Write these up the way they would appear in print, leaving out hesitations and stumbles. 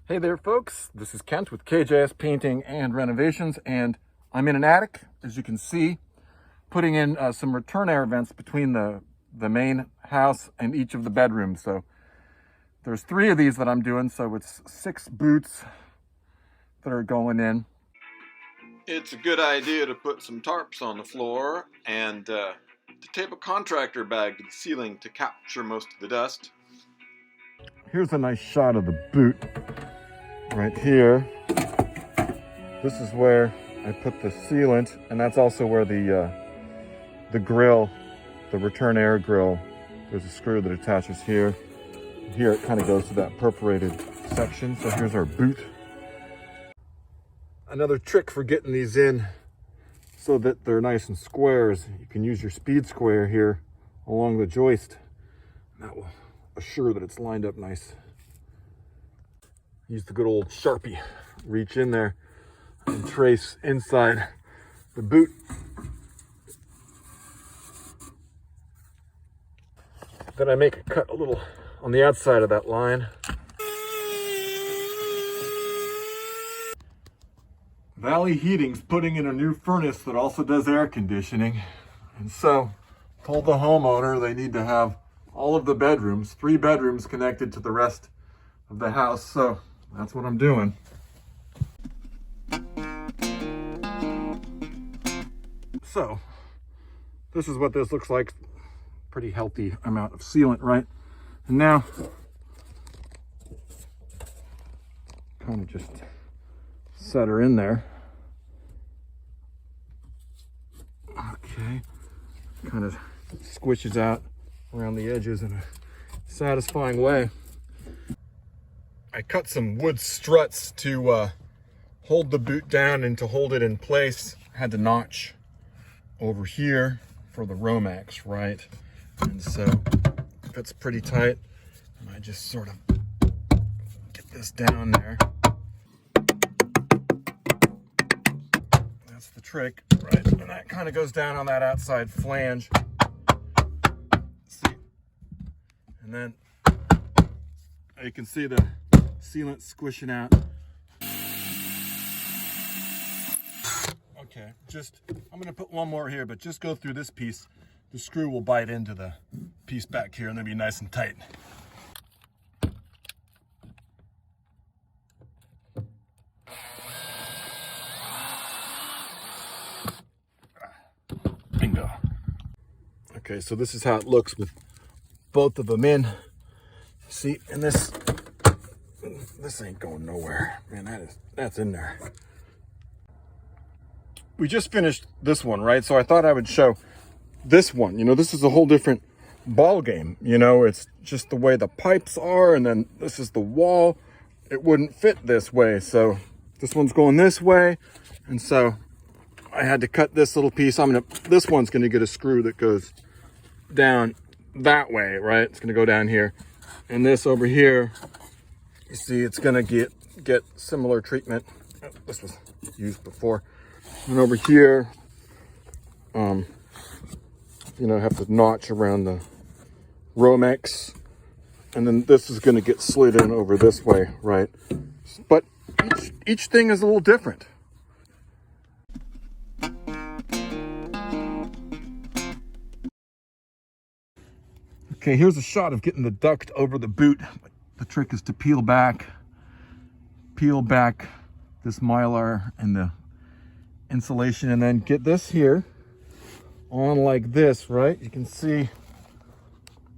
Hey there folks, this is Kent with KJS Painting and Renovations, and I'm in an attic, as you can see, putting in some return air vents between the main house and each of the bedrooms. So there's 3 of these that I'm doing, so it's 6 boots that are going in. It's a good idea to put some tarps on the floor and to tape a contractor bag to the ceiling to capture most of the dust. Here's a nice shot of the boot right here. This is where I put the sealant, and that's also where the grill, the return air grill, there's a screw that attaches here. Here it kind of goes to that perforated section. So here's our boot. Another trick for getting these in so that they're nice and square is you can use your speed square here along the joist. That will assure that it's lined up nice. Use the good old Sharpie. Reach in there and trace inside the boot. Then I make a cut a little on the outside of that line. Valley Heating's putting in a new furnace that also does air conditioning. And so told the homeowner they need to have all of the bedrooms, 3 bedrooms connected to the rest of the house. So that's what I'm doing. So this is what this looks like. Pretty healthy amount of sealant, right? And now kind of just set her in there. Okay, kind of squishes out around the edges in a satisfying way. I cut some wood struts to hold the boot down and to hold it in place. I had to notch over here for the Romex, right? And so it fits pretty tight. And I just sort of get this down there. That's the trick, right? And that kind of goes down on that outside flange. See? And then you can see the sealant squishing out. Okay, I'm gonna put one more here, but just go through this piece. The screw will bite into the piece back here and they'll be nice and tight. Bingo. Okay, so this is how it looks with both of them in. See, and this ain't going nowhere. Man, that's in there. We just finished this one, right? So I thought I would show this one. You know, this is a whole different ball game. You know, it's just the way the pipes are, and then this is the wall. It wouldn't fit this way, so this one's going this way, and so I had to cut this little piece. This one's gonna get a screw that goes down that way, right? It's gonna go down here, and this over here, you see, it's gonna get similar treatment. Oh, this was used before. And over here, you know, have to notch around the Romex, and then this is going to get slid in over this way, right? But each thing is a little different. Okay, here's a shot of getting the duct over the boot. The trick is to peel back this mylar and the insulation, and then get this here on like this, right? You can see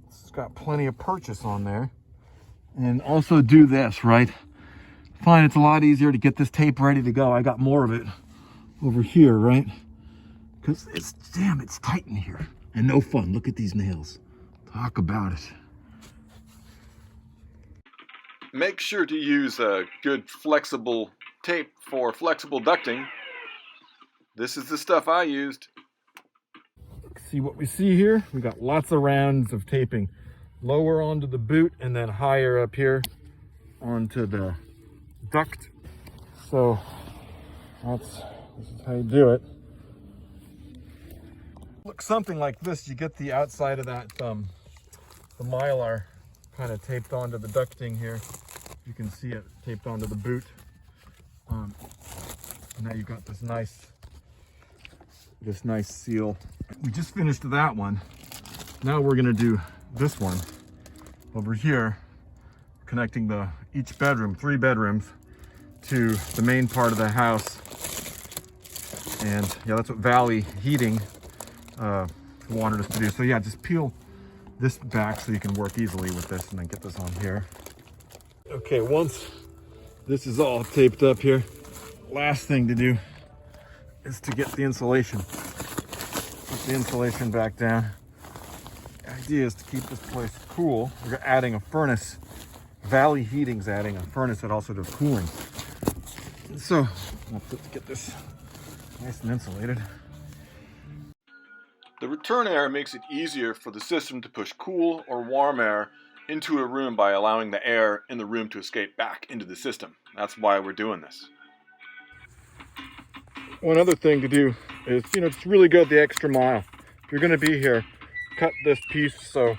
it's got plenty of purchase on there. And also do this, right? Find it's a lot easier to get this tape ready to go. I got more of it over here, right? Because it's tight in here and no fun. Look at these nails. Talk about it. Make sure to use a good flexible tape for flexible ducting. This is the stuff I used. See what we see here? We got lots of rounds of taping. Lower onto the boot and then higher up here onto the duct. So this is how you do it. Looks something like this. You get the outside of that the mylar kind of taped onto the ducting here. You can see it taped onto the boot. Now you've got this nice seal. We just finished that one. Now we're gonna do this one over here, connecting each bedroom, 3 bedrooms, to the main part of the house. And yeah, that's what Valley Heating wanted us to do. So yeah, just peel this back so you can work easily with this, and then get this on here. Okay, once this is all taped up here, last thing to do is to get the insulation. Put the insulation back down. The idea is to keep this place cool. We're adding a furnace. Valley Heating's adding a furnace that also does cooling. So I'll get this nice and insulated. The return air makes it easier for the system to push cool or warm air into a room by allowing the air in the room to escape back into the system. That's why we're doing this. One other thing to do is, just really go the extra mile. If you're gonna be here, cut this piece so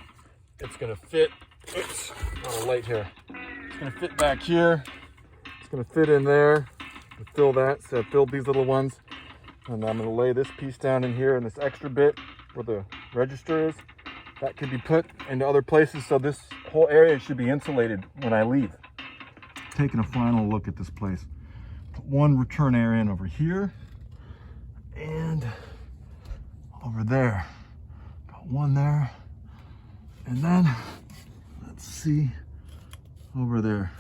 it's gonna fit. Oops, a little late here. It's gonna fit back here. It's gonna fit in there. Fill that. So I filled these little ones. And I'm gonna lay this piece down in here, and this extra bit where the register is, that could be put into other places. So this whole area should be insulated when I leave. Taking a final look at this place. Put one return air in over here and over there. Got one there. And then, let's see, over there.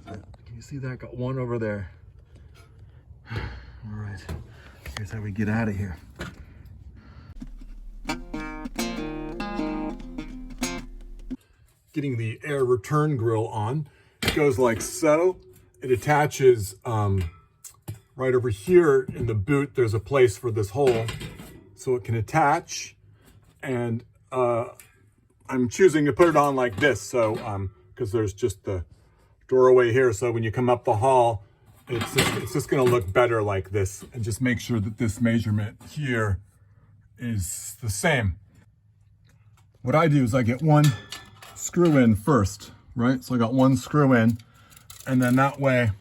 Can you see that? Got one over there. All right, here's how we get out of here. Getting the air return grill on. It goes like so. It attaches right over here in the boot. There's a place for this hole so it can attach. And I'm choosing to put it on like this, so because there's just the doorway here, so when you come up the hall, it's just going to look better like this. And just make sure that this measurement here is the same. What I do is I get one screw in first, right? So I got one screw in, and then that way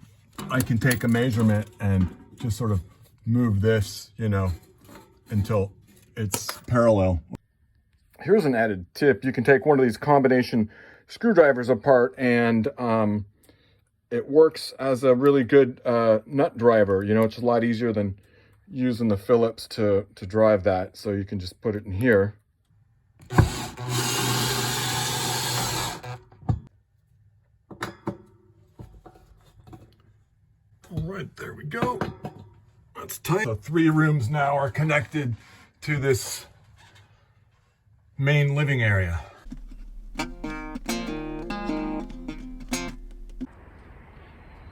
I can take a measurement and just sort of move this, until it's parallel. Here's an added tip. You can take one of these combination screwdrivers apart, and it works as a really good nut driver. It's a lot easier than using the Phillips to drive that. So you can just put it in here. All right, there we go. That's tight. So 3 rooms now are connected to this main living area.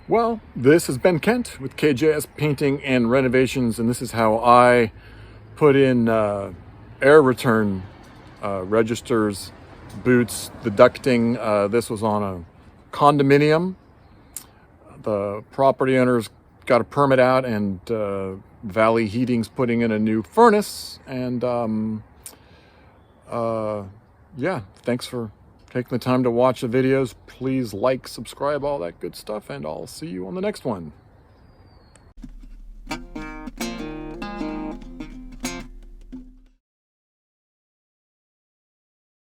Well, this has been Kent with KJS Painting and Renovations, and this is how I put in air return registers, boots, the ducting. This was on a condominium. The property owners got a permit out, and Valley Heating's putting in a new furnace. And yeah, thanks for taking the time to watch the videos. Please like, subscribe, all that good stuff, and I'll see you on the next one.